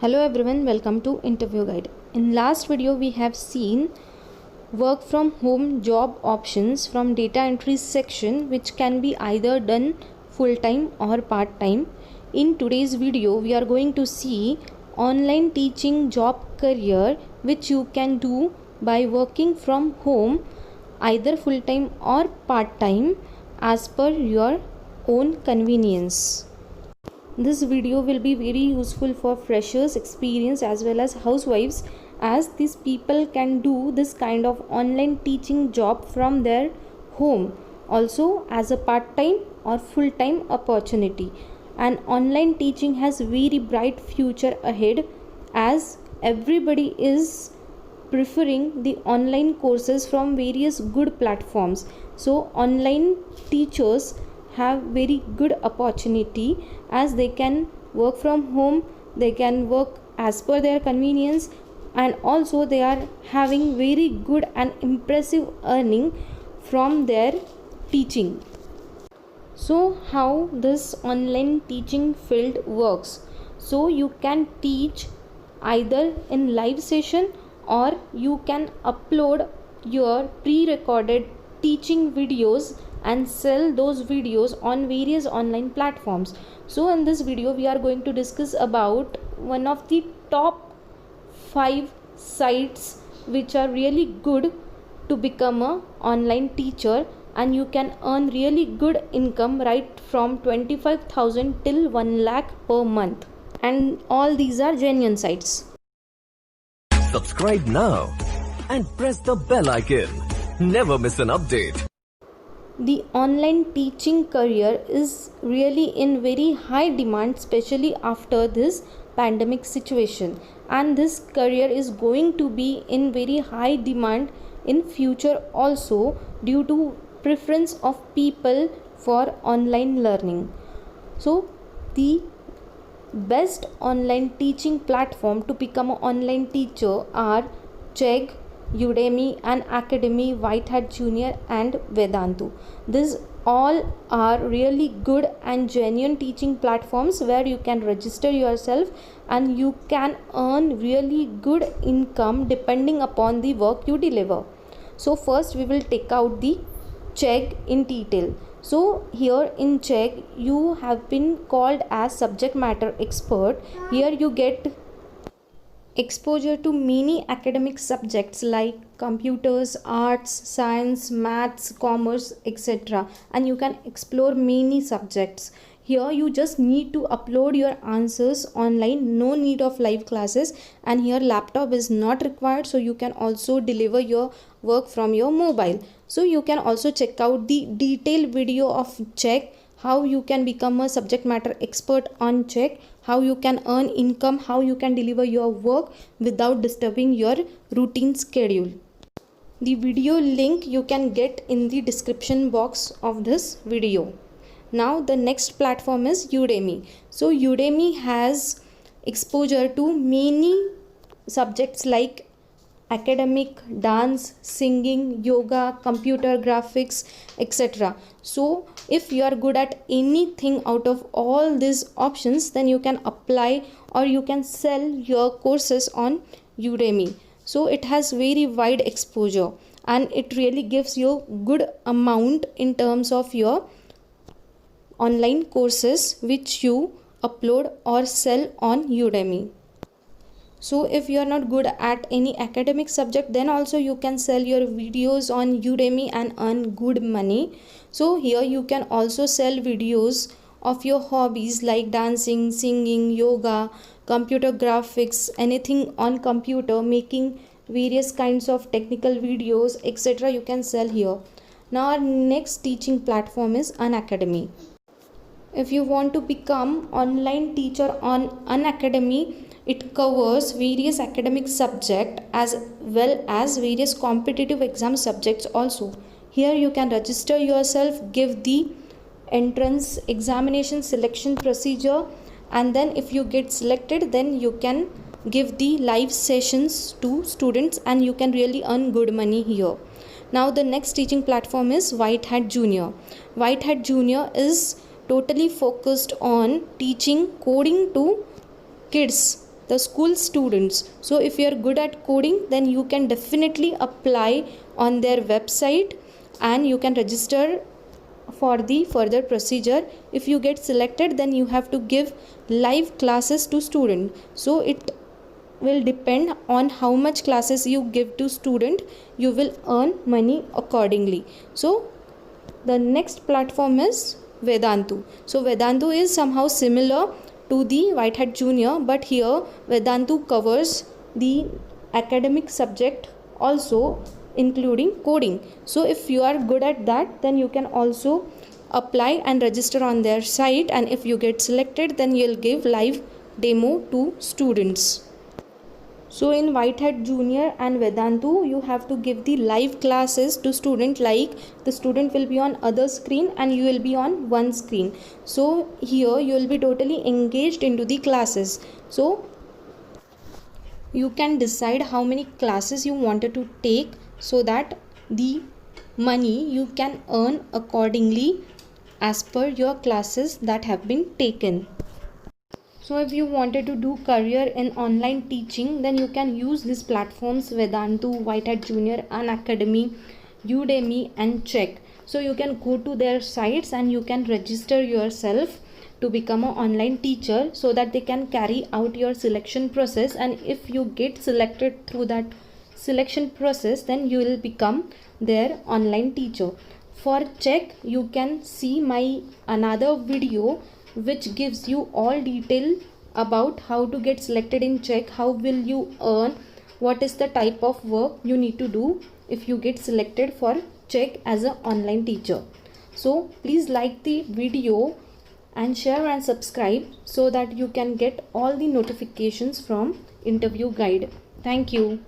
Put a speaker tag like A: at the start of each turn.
A: Hello everyone, welcome to Interview Guide. In last video we have seen work from home job options from data entry section, which can be either done full time or part time. In today's video we are going to see online teaching job career which you can do by working from home either full time or part time as per your own convenience. This video will be very useful for freshers, experienced as well as housewives, as these people can do this kind of online teaching job from their home also as a part-time or full-time opportunity. And online teaching has very bright future ahead, as everybody is preferring the online courses from various good platforms. So online teachers have very good opportunity, as they can work from home, they can work as per their convenience, and also they are having very good and impressive earning from their teaching. So how this online teaching field works? So you can teach either in live session, or you can upload your pre-recorded teaching videos and sell those videos on various online platforms. So in this video we are going to discuss about one of the top 5 sites which are really good to become a online teacher, and you can earn really good income right from 25,000 till 1 lakh per month, and all these are genuine sites.
B: Subscribe now and press the bell icon. Never miss an update.
A: The online teaching career is really in very high demand, especially after this pandemic situation, and this career is going to be in very high demand in future also, due to preference of people for online learning. So the best online teaching platform to become an online teacher are Chegg, Udemy, Unacademy, White Hat Junior and Vedantu. These all are really good and genuine teaching platforms where you can register yourself and you can earn really good income depending upon the work you deliver. So first we will take out the Chegg in detail. So here in Chegg you have been called as subject matter expert. Here you get exposure to many academic subjects like computers, arts, science, maths, commerce, etc. And you can explore many subjects. Here you just need to upload your answers online, no need of live classes, and here laptop is not required, so you can also deliver your work from your mobile. So you can also check out the detailed video of Chegg, how you can become a subject matter expert on Chegg, how you can earn income, how you can deliver your work without disturbing your routine schedule. The video link you can get in the description box of this video. Now the next platform is Udemy. So Udemy has exposure to many subjects like academic, dance, singing, yoga, computer graphics, etc. So if you are good at anything out of all these options, then you can apply or you can sell your courses on Udemy. So it has very wide exposure and it really gives you good amount in terms of your online courses which you upload or sell on Udemy. So if you are not good at any academic subject, then also you can sell your videos on Udemy and earn good money. So here you can also sell videos of your hobbies like dancing, singing, yoga, computer graphics, anything on computer, making various kinds of technical videos, etc. you can sell here. Now our next teaching platform is Unacademy. If you want to become online teacher on Unacademy, it covers various academic subjects as well as various competitive exam subjects also. Here you can register yourself, give the entrance examination selection procedure, and then if you get selected, then you can give the live sessions to students and you can really earn good money here. Now the next teaching platform is White Hat Junior. White Hat Junior is totally focused on teaching coding to kids the school students. So if you are good at coding, then you can definitely apply on their website and you can register for the further procedure. If you get selected, then you have to give live classes to student. So it will depend on how much classes you give to student, you will earn money accordingly. So the next platform is Vedantu. So Vedantu is somehow similar to the White Hat Junior, but here Vedantu covers the academic subject also, including coding. So if you are good at that, then you can also apply and register on their site, and if you get selected, then you'll give live demo to students. So in White Hat Junior and Vedantu, you have to give the live classes to student, like the student will be on other screen and you will be on one screen. So here you will be totally engaged into the classes. So you can decide how many classes you wanted to take, so that the money you can earn accordingly as per your classes that have been taken. So if you wanted to do career in online teaching, then you can use these platforms: Vedantu, White Hat Junior, Unacademy, Udemy and Check. So you can go to their sites and you can register yourself to become an online teacher, so that they can carry out your selection process, and if you get selected through that selection process, then you will become their online teacher. For Check, you can see my another video which gives you all detail about how to get selected in Check, how will you earn, what is the type of work you need to do if you get selected for Check as an online teacher. So please like the video and share and subscribe, so that you can get all the notifications from interview guide. Thank you.